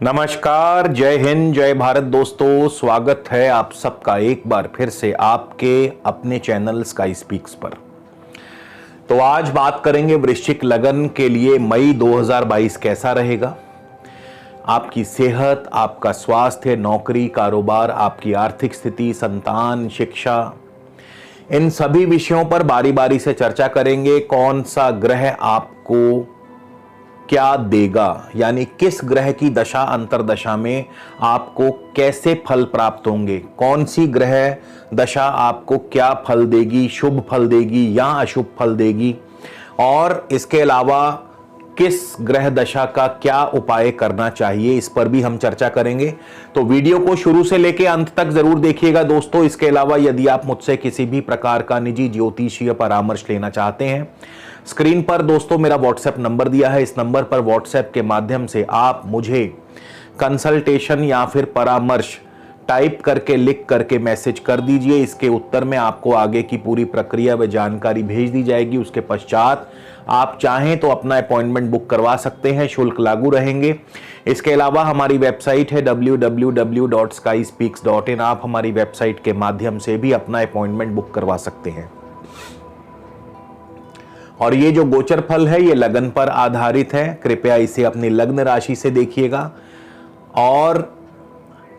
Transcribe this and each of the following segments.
नमस्कार, जय हिंद, जय भारत दोस्तों। स्वागत है आप सबका एक बार फिर से आपके अपने चैनल स्काई स्पीक्स पर। तो आज बात करेंगे वृश्चिक लगन के लिए मई 2022 कैसा रहेगा। आपकी सेहत, आपका स्वास्थ्य, नौकरी, कारोबार, आपकी आर्थिक स्थिति, संतान, शिक्षा, इन सभी विषयों पर बारी बारी से चर्चा करेंगे। कौन सा ग्रह आपको क्या देगा, यानी किस ग्रह की दशा अंतरदशा में आपको कैसे फल प्राप्त होंगे, कौन सी ग्रह दशा आपको क्या फल देगी, शुभ फल देगी या अशुभ फल देगी, और इसके अलावा किस ग्रह दशा का क्या उपाय करना चाहिए, इस पर भी हम चर्चा करेंगे। तो वीडियो को शुरू से लेकर अंत तक जरूर देखिएगा दोस्तों। इसके अलावा यदि आप मुझसे किसी भी प्रकार का निजी ज्योतिषीय परामर्श लेना चाहते हैं, स्क्रीन पर दोस्तों मेरा व्हाट्सएप नंबर दिया है। इस नंबर पर व्हाट्सएप के माध्यम से आप मुझे कंसल्टेशन या फिर परामर्श टाइप करके, लिख करके मैसेज कर दीजिए। इसके उत्तर में आपको आगे की पूरी प्रक्रिया व जानकारी भेज दी जाएगी। उसके पश्चात आप चाहें तो अपना अपॉइंटमेंट बुक करवा सकते हैं, शुल्क लागू रहेंगे। इसके अलावा हमारी वेबसाइट है www.skyspeaks.in। आप हमारी वेबसाइट के माध्यम से भी अपना अपॉइंटमेंट बुक करवा सकते हैं। और ये जो गोचर फल है ये लगन पर आधारित है, कृपया इसे अपनी लग्न राशि से देखिएगा। और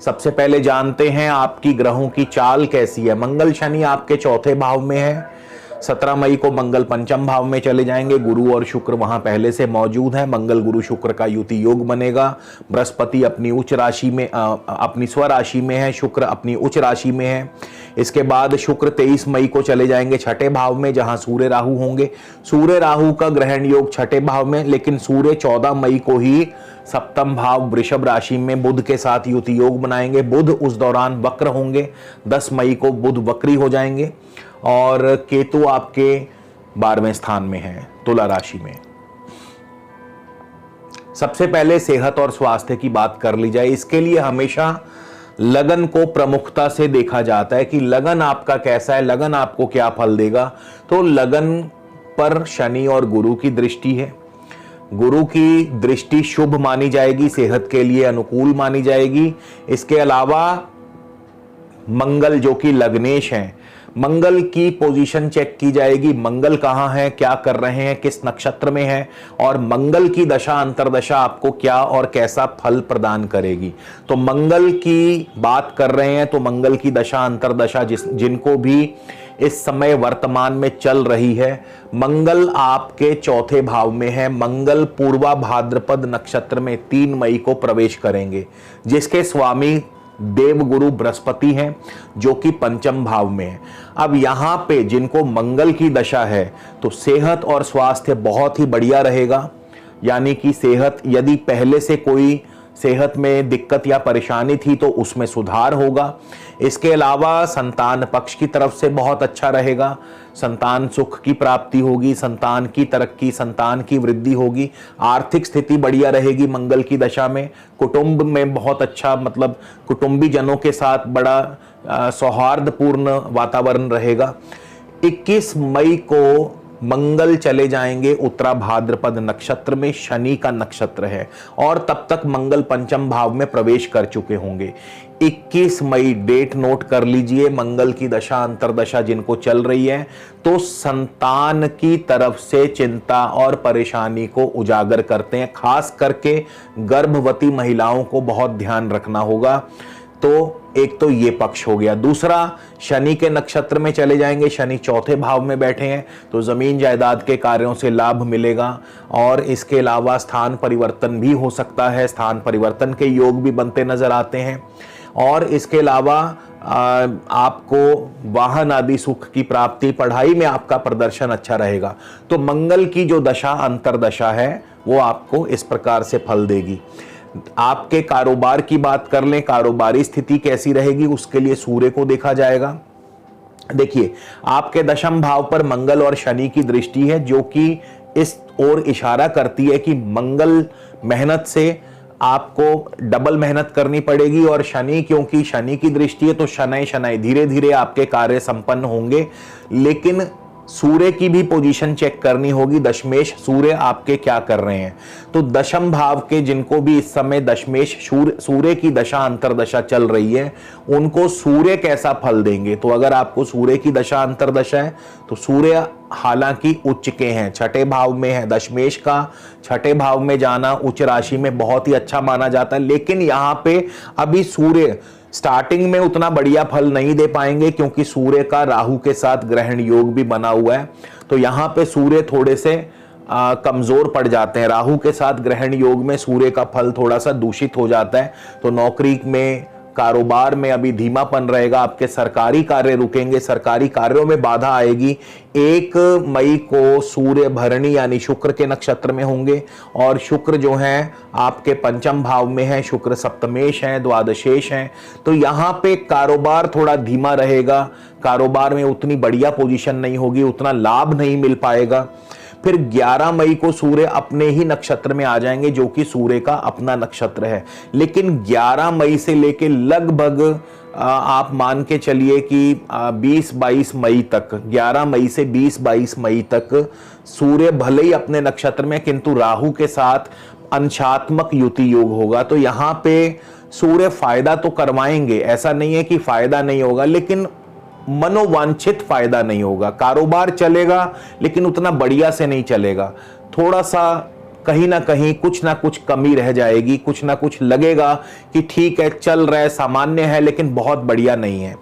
सबसे पहले जानते हैं आपकी ग्रहों की चाल कैसी है। मंगल शनि आपके चौथे भाव में है। 17 मई को मंगल पंचम भाव में चले जाएंगे। गुरु और शुक्र वहां पहले से मौजूद है। मंगल गुरु शुक्र का युति योग बनेगा। बृहस्पति अपनी उच्च राशि में, अपनी स्वराशि में है। शुक्र अपनी उच्च राशि में है। इसके बाद शुक्र 23 मई को चले जाएंगे छठे भाव में, जहां सूर्य राहु होंगे। सूर्य राहु का ग्रहण योग छठे भाव में, लेकिन सूर्य 14 मई को ही सप्तम भाव वृषभ राशि में बुध के साथ युति योग बनाएंगे। बुध उस दौरान वक्र होंगे। 10 मई को बुध वक्री हो जाएंगे। और केतु आपके 12वें स्थान में है, तुला राशि में। सबसे पहले सेहत और स्वास्थ्य की बात कर ली जाए। इसके लिए हमेशा लगन को प्रमुखता से देखा जाता है कि लगन आपका कैसा है, लगन आपको क्या फल देगा। तो लगन पर शनि और गुरु की दृष्टि है। गुरु की दृष्टि शुभ मानी जाएगी, सेहत के लिए अनुकूल मानी जाएगी। इसके अलावा मंगल जो कि लग्नेश है, मंगल की पोजीशन चेक की जाएगी। मंगल कहां है, क्या कर रहे हैं, किस नक्षत्र में है, और मंगल की दशा अंतरदशा आपको क्या और कैसा फल प्रदान करेगी। तो मंगल की बात कर रहे हैं तो मंगल की दशा अंतरदशा जिनको भी इस समय वर्तमान में चल रही है, मंगल आपके चौथे भाव में है। मंगल पूर्वा भाद्रपद नक्षत्र में 3 मई को प्रवेश करेंगे, जिसके स्वामी देवगुरु बृहस्पति हैं, जो कि पंचम भाव में है। अब यहां पे जिनको मंगल की दशा है तो सेहत और स्वास्थ्य बहुत ही बढ़िया रहेगा। यानी कि सेहत, यदि पहले से कोई सेहत में दिक्कत या परेशानी थी तो उसमें सुधार होगा। इसके अलावा संतान पक्ष की तरफ से बहुत अच्छा रहेगा। संतान सुख की प्राप्ति होगी, संतान की तरक्की, संतान की वृद्धि होगी। आर्थिक स्थिति बढ़िया रहेगी मंगल की दशा में। कुटुंब में बहुत अच्छा, मतलब कुटुंबी जनों के साथ बड़ा सौहार्दपूर्ण वातावरण रहेगा। 21 मई को मंगल चले जाएंगे उत्तरा भाद्रपद नक्षत्र में, शनि का नक्षत्र है, और तब तक मंगल पंचम भाव में प्रवेश कर चुके होंगे। 21 मई डेट नोट कर लीजिए। मंगल की दशा अंतरदशा जिनको चल रही है तो संतान की तरफ से चिंता और परेशानी को उजागर करते हैं। खास करके गर्भवती महिलाओं को बहुत ध्यान रखना होगा। तो एक तो ये पक्ष हो गया। दूसरा, शनि के नक्षत्र में चले जाएंगे। शनि चौथे भाव में बैठे हैं तो जमीन जायदाद के कार्यों से लाभ मिलेगा। और इसके अलावा स्थान परिवर्तन भी हो सकता है, स्थान परिवर्तन के योग भी बनते नजर आते हैं। और इसके अलावा आपको वाहन आदि सुख की प्राप्ति, पढ़ाई में आपका प्रदर्शन अच्छा रहेगा। तो मंगल की जो दशा अंतरदशा है वो आपको इस प्रकार से फल देगी। आपके कारोबार की बात कर लें, कारोबारी स्थिति कैसी रहेगी, उसके लिए सूर्य को देखा जाएगा। देखिए, आपके दशम भाव पर मंगल और शनि की दृष्टि है, जो कि इस ओर इशारा करती है कि मंगल मेहनत से आपको डबल मेहनत करनी पड़ेगी। और शनि, क्योंकि शनि की दृष्टि है तो शनै शनै धीरे धीरे आपके कार्य संपन्न होंगे। लेकिन सूर्य की भी पोजीशन चेक करनी होगी, दशमेश सूर्य आपके क्या कर रहे हैं। तो दशम भाव के जिनको भी इस समय दशमेश सूर्य की दशा अंतरदशा चल रही है, उनको सूर्य कैसा फल देंगे। तो अगर आपको सूर्य की दशा अंतरदशा है तो सूर्य हालांकि उच्च के हैं, छठे भाव में है, दशमेश का छठे भाव में जाना उच्च राशि में बहुत ही अच्छा माना जाता है। लेकिन यहां पे अभी सूर्य स्टार्टिंग में उतना बढ़िया फल नहीं दे पाएंगे, क्योंकि सूर्य का राहु के साथ ग्रहण योग भी बना हुआ है। तो यहां पे सूर्य थोड़े से कमजोर पड़ जाते हैं। राहु के साथ ग्रहण योग में सूर्य का फल थोड़ा सा दूषित हो जाता है। तो नौकरी में, कारोबार में अभी धीमापन रहेगा, आपके सरकारी कार्य रुकेंगे, सरकारी कार्यों में बाधा आएगी। 1 मई को सूर्य भरणी यानी शुक्र के नक्षत्र में होंगे, और शुक्र जो हैं आपके पंचम भाव में है, शुक्र सप्तमेश हैं, द्वादशेश हैं। तो यहाँ पे कारोबार थोड़ा धीमा रहेगा, कारोबार में उतनी बढ़िया पोजीशन नहीं होगी, उतना लाभ नहीं मिल पाएगा। फिर 11 मई को सूर्य अपने ही नक्षत्र में आ जाएंगे, जो कि सूर्य का अपना नक्षत्र है। लेकिन 11 मई से लेके लगभग आप मान के चलिए कि 20-22 मई तक, 11 मई से 20-22 मई तक सूर्य भले ही अपने नक्षत्र में, किंतु राहु के साथ अंशात्मक युति योग होगा। तो यहाँ पे सूर्य फायदा तो करवाएंगे, ऐसा नहीं है कि फायदा नहीं होगा, लेकिन मनोवांछित फायदा नहीं होगा। कारोबार चलेगा लेकिन उतना बढ़िया से नहीं चलेगा, थोड़ा सा कहीं ना कहीं कुछ ना कुछ कमी रह जाएगी, कुछ ना कुछ लगेगा कि ठीक है चल रहा है, सामान्य है, लेकिन बहुत बढ़िया नहीं है।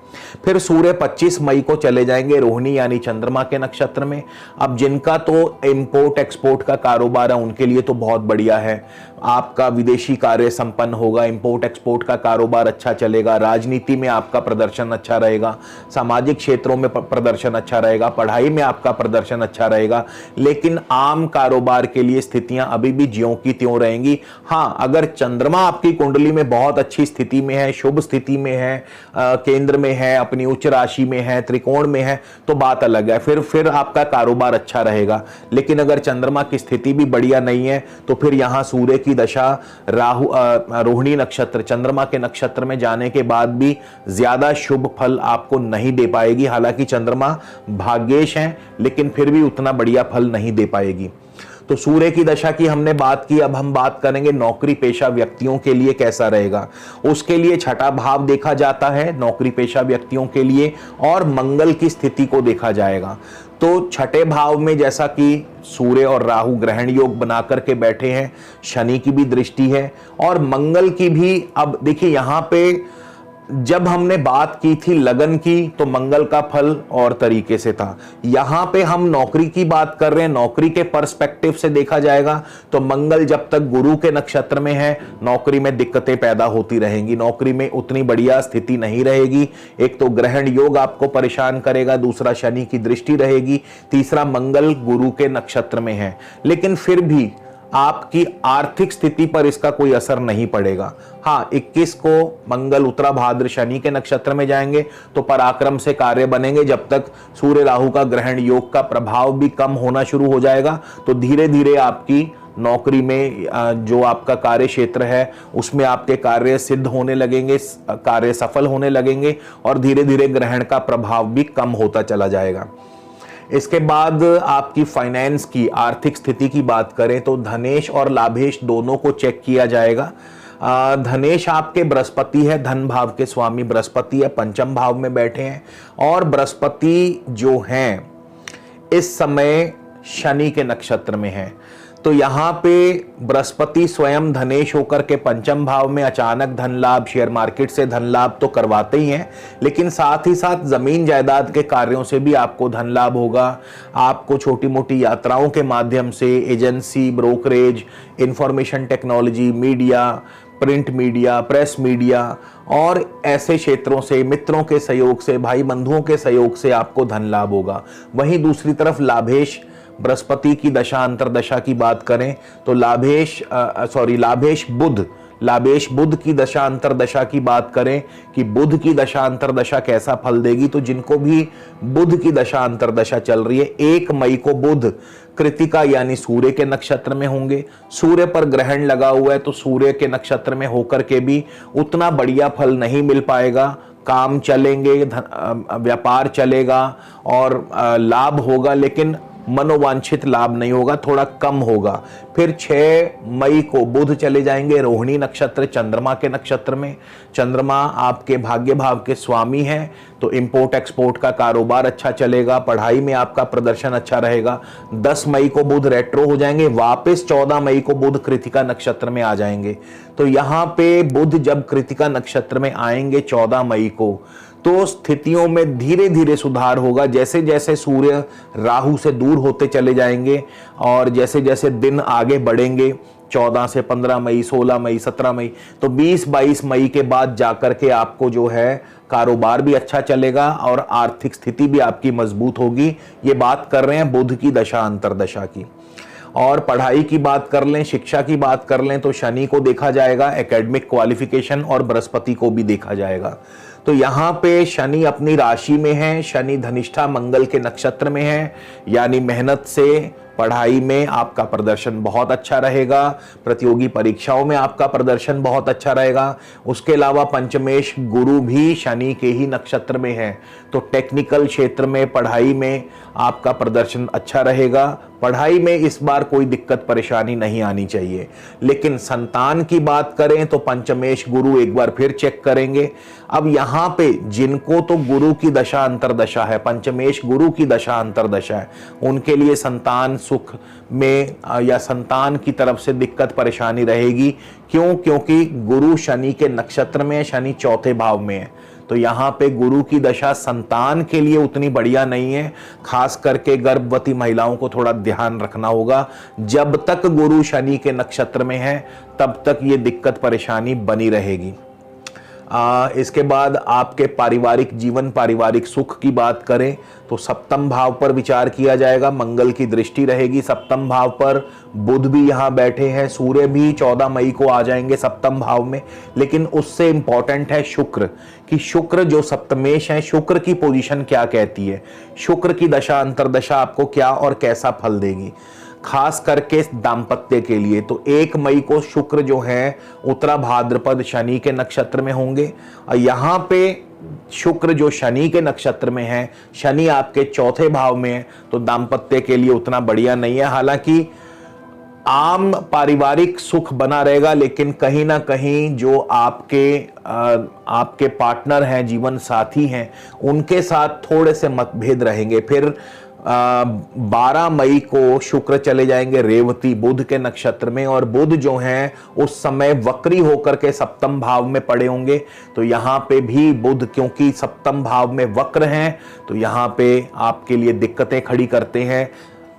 फिर सूर्य 25 मई को चले जाएंगे रोहिणी यानी चंद्रमा के नक्षत्र में। अब जिनका तो इंपोर्ट एक्सपोर्ट का कारोबार है उनके लिए तो बहुत बढ़िया है, आपका विदेशी कार्य संपन्न होगा, इंपोर्ट एक्सपोर्ट का कारोबार अच्छा चलेगा, राजनीति में आपका प्रदर्शन अच्छा रहेगा, सामाजिक क्षेत्रों में प्रदर्शन अच्छा रहेगा, पढ़ाई में आपका प्रदर्शन अच्छा रहेगा। लेकिन आम कारोबार के लिए स्थितियां अभी भी ज्यों की त्यों रहेंगी। हाँ, अगर चंद्रमा आपकी कुंडली में बहुत अच्छी स्थिति में है, शुभ स्थिति में है, केंद्र में है, अपनी उच्च राशि में है, त्रिकोण में है, तो बात अलग है, फिर आपका कारोबार अच्छा रहेगा। लेकिन अगर चंद्रमा की स्थिति भी बढ़िया नहीं है तो फिर यहां सूर्य की दशा रोहिणी नक्षत्र चंद्रमा के नक्षत्र में जाने के बाद भी ज्यादा शुभ फल आपको नहीं दे पाएगी। हालांकि चंद्रमा भाग्येश हैं, लेकिन फिर भी उतना बढ़िया फल नहीं दे पाएगी। तो सूर्य की दशा की हमने बात की, अब हम बात करेंगे नौकरी पेशा व्यक्तियों के लिए कैसा रहेगा। उसके लिए छठा भाव देखा जाता है नौकरी पेशा व्यक्तियों के लिए, और मंगल की स्थिति को देखा जाएगा। तो छठे भाव में जैसा कि सूर्य और राहु ग्रहण योग बना करके बैठे हैं, शनि की भी दृष्टि है और मंगल की भी। अब देखिए यहां पे जब हमने बात की थी लगन की, तो मंगल का फल और तरीके से था। यहां पे हम नौकरी की बात कर रहे हैं, नौकरी के पर्सपेक्टिव से देखा जाएगा तो मंगल जब तक गुरु के नक्षत्र में है, नौकरी में दिक्कतें पैदा होती रहेंगी, नौकरी में उतनी बढ़िया स्थिति नहीं रहेगी। एक तो ग्रहण योग आपको परेशान करेगा, दूसरा शनि की दृष्टि रहेगी, तीसरा मंगल गुरु के नक्षत्र में है। लेकिन फिर भी आपकी आर्थिक स्थिति पर इसका कोई असर नहीं पड़ेगा। हाँ, 21 को मंगल उत्तरा भाद्र शनि के नक्षत्र में जाएंगे तो पराक्रम से कार्य बनेंगे। जब तक सूर्य राहु का ग्रहण योग का प्रभाव भी कम होना शुरू हो जाएगा तो धीरे धीरे आपकी नौकरी में जो आपका कार्य क्षेत्र है उसमें आपके कार्य सिद्ध होने लगेंगे, कार्य सफल होने लगेंगे, और धीरे धीरे ग्रहण का प्रभाव भी कम होता चला जाएगा। इसके बाद आपकी फाइनेंस की आर्थिक स्थिति की बात करें तो धनेश और लाभेश दोनों को चेक किया जाएगा। धनेश आपके बृहस्पति है, धन भाव के स्वामी बृहस्पति है, पंचम भाव में बैठे हैं, और बृहस्पति जो हैं इस समय शनि के नक्षत्र में है। तो यहाँ पे बृहस्पति स्वयं धनेश होकर के पंचम भाव में अचानक धन लाभ, शेयर मार्केट से धन लाभ तो करवाते ही हैं, लेकिन साथ ही साथ जमीन जायदाद के कार्यों से भी आपको धन लाभ होगा। आपको छोटी मोटी यात्राओं के माध्यम से, agency, brokerage, information technology, media, print media, press media और ऐसे क्षेत्रों से, मित्रों के सहयोग से, भाई बंधुओं के सहयोग से आपको धन लाभ होगा। वहीं दूसरी तरफ लाभेश बृहस्पति की दशा अंतरदशा की बात करें तो लाभेश बुध की दशा अंतरदशा की बात करें कि बुध की दशा अंतरदशा कैसा फल देगी, तो जिनको भी बुध की दशा अंतरदशा चल रही है, 1 मई को बुध कृतिका यानी सूर्य के नक्षत्र में होंगे। सूर्य पर ग्रहण लगा हुआ है तो सूर्य के नक्षत्र में होकर के भी उतना बढ़िया फल नहीं मिल पाएगा। काम चलेंगे, व्यापार चलेगा और लाभ होगा, लेकिन मनोवांछित लाभ नहीं होगा, थोड़ा कम होगा। फिर 6 मई को बुध चले जाएंगे रोहिणी नक्षत्र, चंद्रमा के नक्षत्र में। चंद्रमा आपके भाग्य भाव के स्वामी हैं, तो इंपोर्ट एक्सपोर्ट का कारोबार अच्छा चलेगा, पढ़ाई में आपका प्रदर्शन अच्छा रहेगा। 10 मई को बुध रेट्रो हो जाएंगे, वापस 14 मई को बुध कृतिका नक्षत्र में आ जाएंगे। तो यहाँ पे बुध जब कृतिका नक्षत्र में आएंगे 14 मई को, तो स्थितियों में धीरे धीरे सुधार होगा। जैसे जैसे सूर्य राहु से दूर होते चले जाएंगे और जैसे जैसे दिन आगे बढ़ेंगे, 14 से 15 मई, 16 मई, 17 मई, तो 20-22 मई के बाद जाकर के आपको जो है कारोबार भी अच्छा चलेगा और आर्थिक स्थिति भी आपकी मजबूत होगी। ये बात कर रहे हैं बुध की दशा अंतरदशा की। और पढ़ाई की बात कर लें, शिक्षा की बात कर लें, तो शनि को देखा जाएगा, एकेडमिक क्वालिफिकेशन, और बृहस्पति को भी देखा जाएगा। तो यहाँ पे शनि अपनी राशि में है, शनि धनिष्ठा मंगल के नक्षत्र में है, यानी मेहनत से पढ़ाई में आपका प्रदर्शन बहुत अच्छा रहेगा, प्रतियोगी परीक्षाओं में आपका प्रदर्शन बहुत अच्छा रहेगा। उसके अलावा पंचमेश गुरु भी शनि के ही नक्षत्र में है, तो टेक्निकल क्षेत्र में, पढ़ाई में आपका प्रदर्शन अच्छा रहेगा। पढ़ाई में इस बार कोई दिक्कत परेशानी नहीं आनी चाहिए। लेकिन संतान की बात करें तो पंचमेश गुरु एक बार फिर चेक करेंगे। अब यहाँ पे जिनको तो गुरु की दशा अंतरदशा है, पंचमेश गुरु की दशा अंतरदशा है, उनके लिए संतान सुख में या संतान की तरफ से दिक्कत परेशानी रहेगी। क्यों? क्योंकि गुरु शनि के नक्षत्र में है, शनि चौथे भाव में है। तो यहाँ पे गुरु की दशा संतान के लिए उतनी बढ़िया नहीं है। खास करके गर्भवती महिलाओं को थोड़ा ध्यान रखना होगा। जब तक गुरु शनि के नक्षत्र में है तब तक ये दिक्कत परेशानी बनी रहेगी। इसके बाद आपके पारिवारिक जीवन, पारिवारिक सुख की बात करें तो सप्तम भाव पर विचार किया जाएगा। मंगल की दृष्टि रहेगी सप्तम भाव पर, बुध भी यहाँ बैठे हैं, सूर्य भी 14 मई को आ जाएंगे सप्तम भाव में। लेकिन उससे इंपॉर्टेंट है शुक्र, कि शुक्र जो सप्तमेश है, शुक्र की पोजीशन क्या कहती है, शुक्र की दशा अंतरदशा आपको क्या और कैसा फल देगी, खास करके दाम्पत्य के लिए। तो 1 मई को शुक्र जो है उत्तरा भाद्रपद शनि के नक्षत्र में होंगे, और यहाँ पे शुक्र जो शनि के नक्षत्र में है, शनि आपके चौथे भाव में है, तो दाम्पत्य के लिए उतना बढ़िया नहीं है। हालांकि आम पारिवारिक सुख बना रहेगा, लेकिन कहीं ना कहीं जो आपके पार्टनर हैं, जीवन साथी हैं, उनके साथ थोड़े से मतभेद रहेंगे। फिर 12 मई को शुक्र चले जाएंगे रेवती बुध के नक्षत्र में, और बुध जो हैं उस समय वक्री होकर के सप्तम भाव में पड़े होंगे। तो यहाँ पे भी बुध क्योंकि सप्तम भाव में वक्र हैं, तो यहाँ पे आपके लिए दिक्कतें खड़ी करते हैं।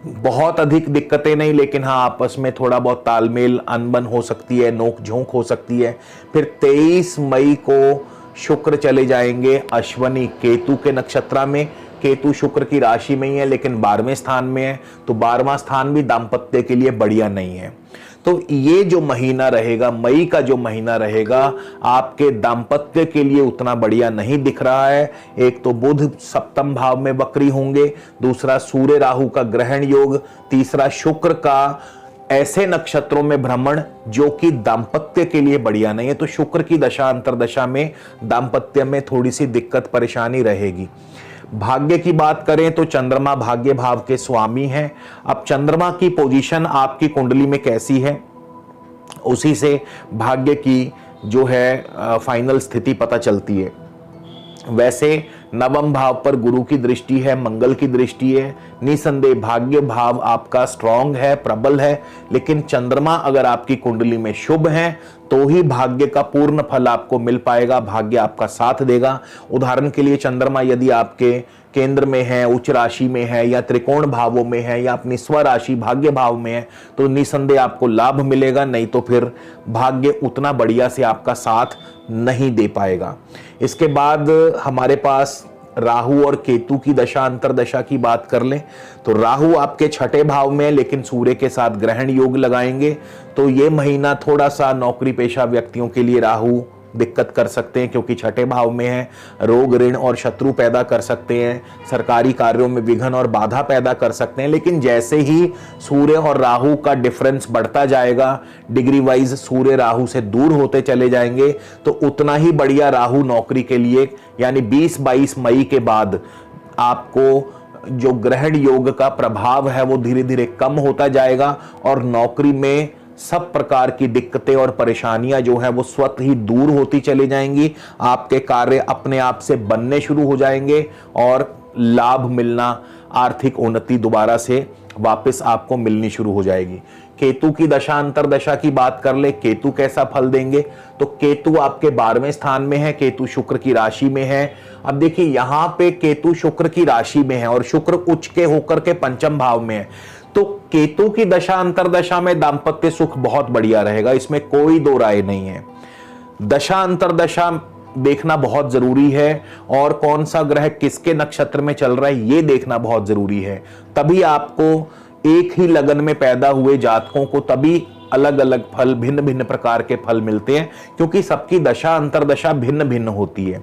बहुत अधिक दिक्कतें नहीं, लेकिन हाँ आपस में थोड़ा बहुत तालमेल अनबन हो सकती है, नोक झोंक हो सकती है। फिर 23 मई को शुक्र चले जाएंगे अश्वनी केतु के नक्षत्र में। केतु शुक्र की राशि में ही है, लेकिन 12वें स्थान में है, तो 12वां स्थान भी दाम्पत्य के लिए बढ़िया नहीं है। तो ये जो महीना रहेगा, मई का जो महीना रहेगा, आपके दाम्पत्य के लिए उतना बढ़िया नहीं दिख रहा है। एक तो बुध सप्तम भाव में वक्री होंगे, दूसरा सूर्य राहु का ग्रहण योग, तीसरा शुक्र का ऐसे नक्षत्रों में भ्रमण जो कि दाम्पत्य के लिए बढ़िया नहीं है। तो शुक्र की दशा अंतरदशा में दाम्पत्य में थोड़ी सी दिक्कत परेशानी रहेगी। भाग्य की बात करें तो चंद्रमा भाग्य भाव के स्वामी हैं। अब चंद्रमा की पोजीशन आपकी कुंडली में कैसी है, उसी से भाग्य की जो है फाइनल स्थिति पता चलती है। वैसे नवम भाव पर गुरु की दृष्टि है, मंगल की दृष्टि है, निसंदेह भाग्य भाव आपका स्ट्रांग है, प्रबल है। लेकिन चंद्रमा अगर आपकी कुंडली में शुभ है तो ही भाग्य का पूर्ण फल आपको मिल पाएगा, भाग्य आपका साथ देगा। उदाहरण के लिए चंद्रमा यदि आपके केंद्र में है, उच्च राशि में है, या त्रिकोण भावों में है, या अपनी स्वराशि भाग्य भाव में है, तो निसंदेह आपको लाभ मिलेगा, नहीं तो फिर भाग्य उतना बढ़िया से आपका साथ नहीं दे पाएगा। इसके बाद हमारे पास राहु और केतु की दशा अंतरदशा की बात कर लें तो राहु आपके छठे भाव में, लेकिन सूर्य के साथ ग्रहण योग लगाएंगे। तो ये महीना थोड़ा सा नौकरी पेशा व्यक्तियों के लिए राहु दिक्कत कर सकते हैं, क्योंकि छठे भाव में है। रोग, ऋण और शत्रु पैदा कर सकते हैं, सरकारी कार्यों में विघ्न और बाधा पैदा कर सकते हैं। लेकिन जैसे ही सूर्य और राहु का डिफरेंस बढ़ता जाएगा, डिग्री वाइज सूर्य राहु से दूर होते चले जाएंगे, तो उतना ही बढ़िया राहु नौकरी के लिए, यानी 20-22 मई के बाद आपको जो ग्रहण योग का प्रभाव है वो धीरे धीरे कम होता जाएगा और नौकरी में सब प्रकार की दिक्कतें और परेशानियां जो है वो स्वतः ही दूर होती चली जाएंगी। आपके कार्य अपने आप से बनने शुरू हो जाएंगे और लाभ मिलना, आर्थिक उन्नति दोबारा से वापस आपको मिलनी शुरू हो जाएगी। केतु की दशा अंतरदशा की बात कर ले, केतु कैसा फल देंगे, तो केतु आपके 12वें स्थान में है, केतु शुक्र की राशि में है। अब देखिए यहां पे केतु शुक्र की राशि में है और शुक्र उच्च के होकर के पंचम भाव में है, तो केतु की दशा अंतरदशा में दांपत्य सुख बहुत बढ़िया रहेगा, इसमें कोई दो राय नहीं है। दशा अंतरदशा देखना बहुत जरूरी है और कौन सा ग्रह किसके नक्षत्र में चल रहा है ये देखना बहुत जरूरी है। तभी आपको एक ही लगन में पैदा हुए जातकों को तभी अलग अलग फल, भिन्न भिन्न प्रकार के फल मिलते हैं, क्योंकि सबकी दशा अंतरदशा भिन्न भिन्न होती है।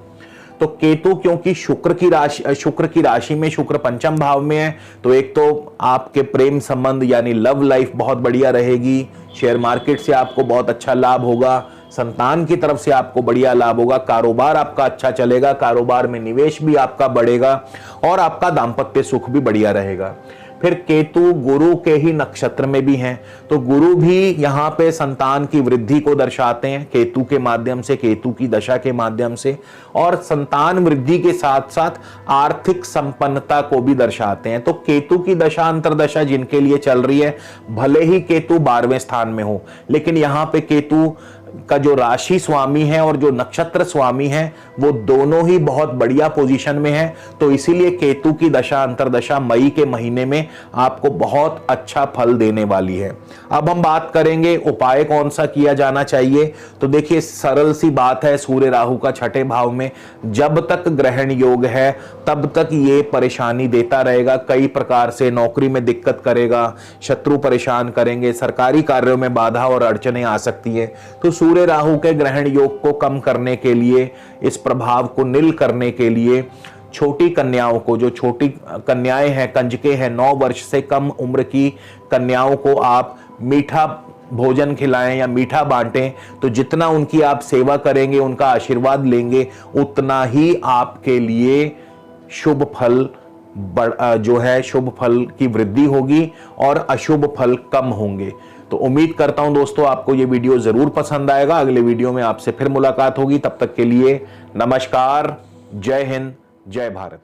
तो केतु क्योंकि शुक्र की राशि में, शुक्र पंचम भाव में है, तो एक तो आपके प्रेम संबंध यानी लव लाइफ बहुत बढ़िया रहेगी, शेयर मार्केट से आपको बहुत अच्छा लाभ होगा, संतान की तरफ से आपको बढ़िया लाभ होगा, कारोबार आपका अच्छा चलेगा, कारोबार में निवेश भी आपका बढ़ेगा और आपका दांपत्य सुख भी बढ़िया रहेगा। फिर केतु गुरु के ही नक्षत्र में भी हैं, तो गुरु भी यहाँ पे संतान की वृद्धि को दर्शाते हैं केतु के माध्यम से, केतु की दशा के माध्यम से, और संतान वृद्धि के साथ साथ आर्थिक संपन्नता को भी दर्शाते हैं। तो केतु की दशा अंतरदशा जिनके लिए चल रही है, भले ही केतु 12वें स्थान में हो, लेकिन यहाँ पे केतु का जो राशि स्वामी है और जो नक्षत्र स्वामी है वो दोनों ही बहुत बढ़िया पोजीशन में है। तो इसीलिए केतु की दशा अंतरदशा मई के महीने में आपको बहुत अच्छा फल देने वाली है। अब हम बात करेंगे उपाय कौन सा किया जाना चाहिए। तो देखिए सरल सी बात है, सूर्य राहु का छठे भाव में जब तक ग्रहण योग है तब तक ये परेशानी देता रहेगा, कई प्रकार से नौकरी में दिक्कत करेगा, शत्रु परेशान करेंगे, सरकारी कार्यों में बाधा और अड़चने आ सकती है। तो सूर्य राहु के ग्रहण योग को कम करने के लिए, इस प्रभाव को नील करने के लिए छोटी कन्याओं को, जो छोटी कन्याएं हैं, कंजके हैं, 9 वर्ष से कम उम्र की कन्याओं को आप मीठा भोजन खिलाएं या मीठा बांटें। तो जितना उनकी आप सेवा करेंगे, उनका आशीर्वाद लेंगे, उतना ही आपके लिए शुभ फल जो है शुभ फल की वृद्धि होगी और अशुभ फल कम होंगे। तो उम्मीद करता हूं दोस्तों आपको ये वीडियो जरूर पसंद आएगा। अगले वीडियो में आपसे फिर मुलाकात होगी, तब तक के लिए नमस्कार, जय हिंद, जय भारत।